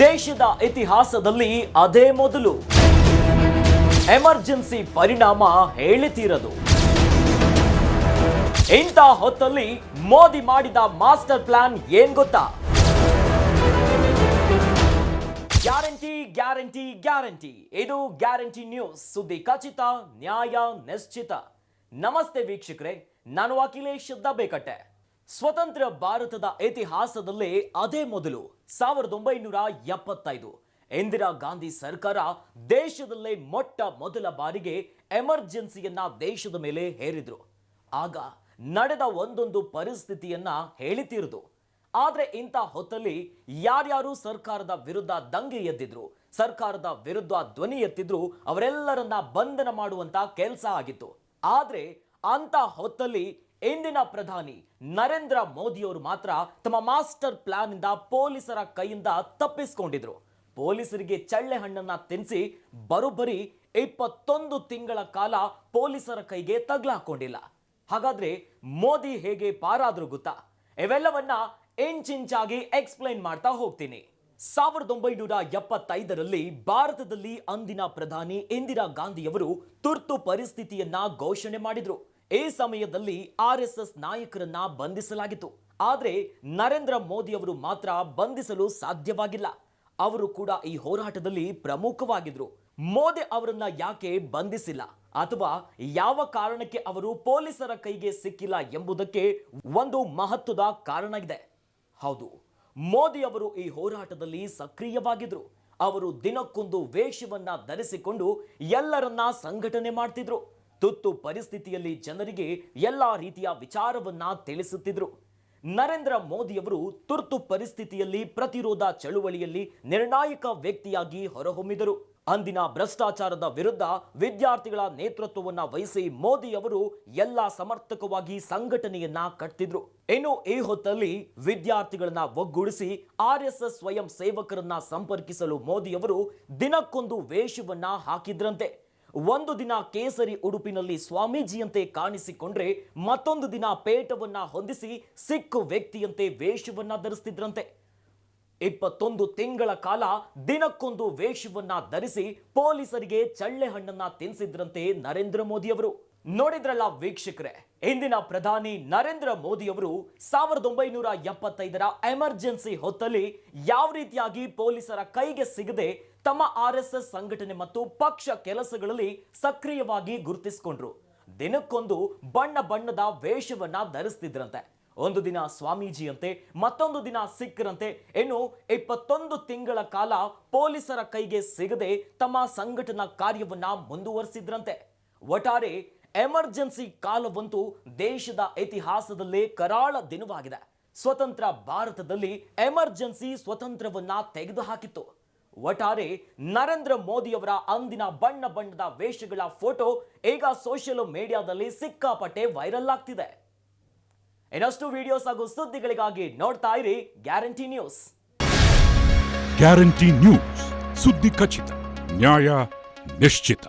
ದೇಶದ ಇತಿಹಾಸದಲ್ಲಿ ಅದೇ ಮೊದಲು ಎಮರ್ಜೆನ್ಸಿ ಪರಿಣಾಮ ಹೇಳಿತೀರದು. ಇಂಥ ಹೊತ್ತಲ್ಲಿ ಮೋದಿ ಮಾಡಿದ ಮಾಸ್ಟರ್ ಪ್ಲಾನ್ ಏನ್ ಗೊತ್ತಾ? Guarantee guarantee guarantee. ಇದು ಗ್ಯಾರಂಟಿ ನ್ಯೂಸ್, ಸುದ್ದಿ ಖಚಿತ, ನ್ಯಾಯ ನಿಶ್ಚಿತ. ನಮಸ್ತೆ ವೀಕ್ಷಕರೇ, ನಾನು ಅಖಿಲೇಶ್ ದಬ್ಬೆಕಟ್ಟೆ. ಸ್ವತಂತ್ರ ಭಾರತದ ಇತಿಹಾಸದಲ್ಲೇ ಅದೇ ಮೊದಲು 1975 ಇಂದಿರಾ ಗಾಂಧಿ ಸರ್ಕಾರ ದೇಶದಲ್ಲೇ ಮೊಟ್ಟ ಮೊದಲ ಬಾರಿಗೆ ಎಮರ್ಜೆನ್ಸಿಯನ್ನ ದೇಶದ ಮೇಲೆ ಹೇರಿದ್ರು. ಆಗ ನಡೆದ ಒಂದೊಂದು ಪರಿಸ್ಥಿತಿಯನ್ನ ಹೇಳಿತಿರುದು. ಆದ್ರೆ ಇಂಥ ಹೊತ್ತಲ್ಲಿ ಯಾರ್ಯಾರು ಸರ್ಕಾರದ ವಿರುದ್ಧ ದಂಗೆ ಎದ್ದಿದ್ರು, ಸರ್ಕಾರದ ವಿರುದ್ಧ ಧ್ವನಿ ಎತ್ತಿದ್ರು, ಅವರೆಲ್ಲರನ್ನ ಬಂಧನ ಮಾಡುವಂತ ಕೆಲಸ ಆಗಿತ್ತು. ಆದ್ರೆ ಅಂತ ಹೊತ್ತಲ್ಲಿ ಇಂದಿನ ಪ್ರಧಾನಿ ನರೇಂದ್ರ ಮೋದಿಯವರು ಮಾತ್ರ ತಮ್ಮ ಮಾಸ್ಟರ್ ಪ್ಲಾನ್ ಇಂದ ಪೊಲೀಸರ ಕೈಯಿಂದ ತಪ್ಪಿಸಿಕೊಂಡಿದ್ರು. ಪೊಲೀಸರಿಗೆ ಚಳ್ಳೆ ಹಣ್ಣನ್ನ ತಿನ್ನಿಸಿ ಬರೋಬ್ಬರಿ 21 ತಿಂಗಳ ಕಾಲ ಪೊಲೀಸರ ಕೈಗೆ ತಗ್ಲಾಕೊಂಡಿಲ್ಲ. ಹಾಗಾದ್ರೆ ಮೋದಿ ಹೇಗೆ ಪಾರಾದ್ರು ಗೊತ್ತಾ? ಇವೆಲ್ಲವನ್ನ ಇಂಚಿಂಚಾಗಿ ಎಕ್ಸ್ಪ್ಲೈನ್ ಮಾಡ್ತಾ ಹೋಗ್ತೀನಿ. 1975ರಲ್ಲಿ ಭಾರತದಲ್ಲಿ ಅಂದಿನ ಪ್ರಧಾನಿ ಇಂದಿರಾ ಗಾಂಧಿಯವರು ತುರ್ತು ಪರಿಸ್ಥಿತಿಯನ್ನ ಘೋಷಣೆ ಮಾಡಿದ್ರು. ಈ ಸಮಯದಲ್ಲಿ RSS ನಾಯಕರನ್ನ ಬಂಧಿಸಲಾಗಿತ್ತು. ಆದ್ರೆ ನರೇಂದ್ರ ಮೋದಿ ಅವರು ಮಾತ್ರ ಬಂಧಿಸಲು ಸಾಧ್ಯವಾಗಿಲ್ಲ. ಅವರು ಕೂಡ ಈ ಹೋರಾಟದಲ್ಲಿ ಪ್ರಮುಖವಾಗಿದ್ರು. ಮೋದಿ ಅವರನ್ನ ಯಾಕೆ ಬಂಧಿಸಿಲ್ಲ ಅಥವಾ ಯಾವ ಕಾರಣಕ್ಕೆ ಅವರು ಪೊಲೀಸರ ಕೈಗೆ ಸಿಕ್ಕಿಲ್ಲ ಎಂಬುದಕ್ಕೆ ಒಂದು ಮಹತ್ವದ ಕಾರಣ ಇದೆ. ಹೌದು, ಮೋದಿ ಅವರು ಈ ಹೋರಾಟದಲ್ಲಿ ಸಕ್ರಿಯವಾಗಿದ್ರು. ಅವರು ದಿನಕ್ಕೊಂದು ವೇಷವನ್ನ ಧರಿಸಿಕೊಂಡು ಎಲ್ಲರನ್ನ ಸಂಘಟನೆ ಮಾಡ್ತಿದ್ರು. ತುರ್ತು ಪರಿಸ್ಥಿತಿಯಲ್ಲಿ ಜನರಿಗೆ ಎಲ್ಲಾ ರೀತಿಯ ವಿಚಾರವನ್ನ ತಿಳಿಸುತ್ತಿದ್ರು. ನರೇಂದ್ರ ಮೋದಿಯವರು ತುರ್ತು ಪರಿಸ್ಥಿತಿಯಲ್ಲಿ ಪ್ರತಿರೋಧ ಚಳುವಳಿಯಲ್ಲಿ ನಿರ್ಣಾಯಕ ವ್ಯಕ್ತಿಯಾಗಿ ಹೊರಹೊಮ್ಮಿದರು. ಅಂದಿನ ಭ್ರಷ್ಟಾಚಾರದ ವಿರುದ್ಧ ವಿದ್ಯಾರ್ಥಿಗಳ ನೇತೃತ್ವವನ್ನ ವಹಿಸಿ ಮೋದಿ ಅವರು ಎಲ್ಲಾ ಸಮರ್ಥಕವಾಗಿ ಸಂಘಟನೆಯನ್ನ ಕಟ್ತಿದ್ರು. ಇನ್ನು ಈ ಹೊತ್ತಲ್ಲಿ ವಿದ್ಯಾರ್ಥಿಗಳನ್ನ ಒಗ್ಗೂಡಿಸಿ RSS ಸ್ವಯಂ ಸೇವಕರನ್ನ ಸಂಪರ್ಕಿಸಲು ಮೋದಿ ಅವರು ದಿನಕ್ಕೊಂದು ವೇಷವನ್ನ ಹಾಕಿದ್ರಂತೆ. ಒಂದು ದಿನ ಕೇಸರಿ ಉಡುಪಿನಲ್ಲಿ ಸ್ವಾಮೀಜಿಯಂತೆ ಕಾಣಿಸಿಕೊಂಡ್ರೆ ಮತ್ತೊಂದು ದಿನ ಪೇಟವನ್ನ ಹೊಂದಿಸಿ ಸಿಖ್ ವ್ಯಕ್ತಿಯಂತೆ ವೇಷವನ್ನ ಧರಿಸ್ತಿದ್ರಂತೆ. 21 ತಿಂಗಳ ಕಾಲ ದಿನಕ್ಕೊಂದು ವೇಷವನ್ನ ಧರಿಸಿ ಪೊಲೀಸರಿಗೆ ಚಳ್ಳೆ ಹಣ್ಣನ್ನ ತಿನ್ನಿಸಿದ್ರಂತೆ ನರೇಂದ್ರ ಮೋದಿ ಅವರು. ನೋಡಿದ್ರಲ್ಲ ವೀಕ್ಷಕರೇ, ಇಂದಿನ ಪ್ರಧಾನಿ ನರೇಂದ್ರ ಮೋದಿ ಅವರು 1975ರ ಎಮರ್ಜೆನ್ಸಿ ಹೊತ್ತಲ್ಲಿ ಯಾವ ರೀತಿಯಾಗಿ ಪೊಲೀಸರ ಕೈಗೆ ಸಿಗದೆ ತಮ್ಮ RSS ಸಂಘಟನೆ ಮತ್ತು ಪಕ್ಷ ಕೆಲಸಗಳಲ್ಲಿ ಸಕ್ರಿಯವಾಗಿ ಗುರುತಿಸಿಕೊಂಡ್ರು. ದಿನಕ್ಕೊಂದು ಬಣ್ಣ ಬಣ್ಣದ ವೇಷವನ್ನ ಧರಿಸ್ತಿದ್ರಂತೆ. ಒಂದು ದಿನ ಸ್ವಾಮೀಜಿಯಂತೆ, ಮತ್ತೊಂದು ದಿನ ಸಿಖ್ರಂತೆ. ಇನ್ನು 21 ತಿಂಗಳ ಕಾಲ ಪೊಲೀಸರ ಕೈಗೆ ಸಿಗದೆ ತಮ್ಮ ಸಂಘಟನಾ ಕಾರ್ಯವನ್ನ ಮುಂದುವರಿಸಿದ್ರಂತೆ. ಒಟ್ಟಾರೆ ಎಮರ್ಜೆನ್ಸಿ ಕಾಲವಂತೂ ದೇಶದ ಇತಿಹಾಸದಲ್ಲೇ ಕರಾಳ ದಿನವಾಗಿದೆ. ಸ್ವತಂತ್ರ ಭಾರತದಲ್ಲಿ ಎಮರ್ಜೆನ್ಸಿ ಸ್ವತಂತ್ರವನ್ನ ತೆಗೆದುಹಾಕಿತ್ತು. ಒಟ್ಟಾರೆ ನರೇಂದ್ರ ಮೋದಿಯವರ ಅಂದಿನ ಬಣ್ಣ ಬಣ್ಣದ ವೇಷಗಳ ಫೋಟೋ ಈಗ ಸೋಷಿಯಲ್ ಮೀಡಿಯಾದಲ್ಲಿ ಸಿಕ್ಕಾಪಟ್ಟೆ ವೈರಲ್ ಆಗ್ತಿದೆ. ಇನ್ನಷ್ಟು ವಿಡಿಯೋಸ್ ಹಾಗೂ ಸುದ್ದಿಗಳಿಗಾಗಿ ನೋಡ್ತಾ ಇರಿ ಗ್ಯಾರಂಟಿ ನ್ಯೂಸ್. ಗ್ಯಾರಂಟಿ ನ್ಯೂಸ್, ಸುದ್ದಿ ಖಚಿತ, ನ್ಯಾಯ ನಿಶ್ಚಿತ.